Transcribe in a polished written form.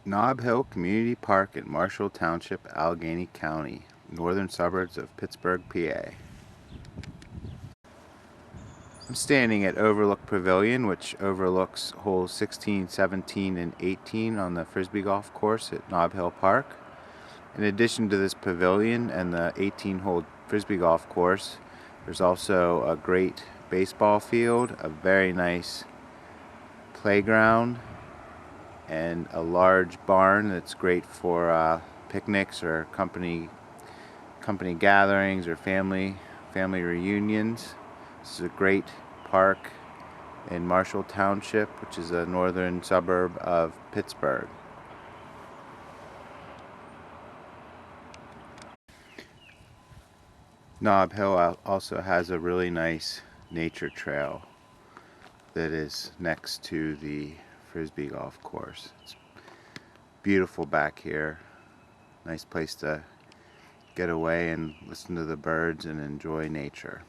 Nob Hill Community Park in Marshall Township, Allegheny County, northern suburbs of Pittsburgh, PA. I'm standing at Overlook Pavilion, which overlooks holes 16, 17, and 18 on the Frisbee golf course at Nob Hill Park. In addition to this pavilion and the 18-hole Frisbee golf course, there's also a great baseball field, a very nice playground, and a large barn that's great for picnics or company gatherings or family reunions. This is a great park in Marshall Township, which is a northern suburb of Pittsburgh. Nob Hill also has a really nice nature trail that is next to the Frisbee golf course. It's beautiful back here. Nice place to get away and listen to the birds and enjoy nature.